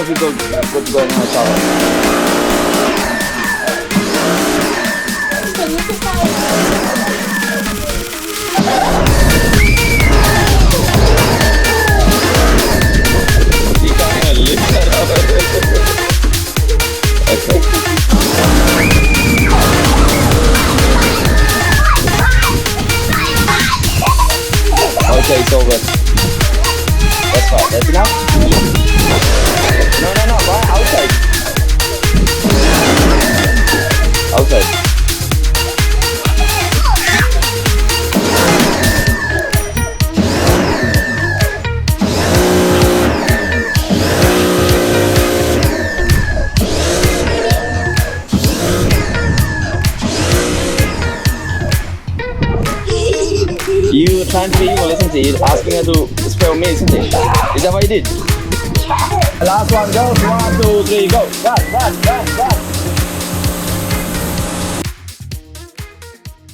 if we go in the shower? You can't even lift that up. Okay. Okay, it's over. That's fine. That's enough? No, right outside. Outside. You trying to be evil, isn't he? Asking her to spell me, isn't he? Is that what you did? Last one, go. 1, 2, 3, go. Run.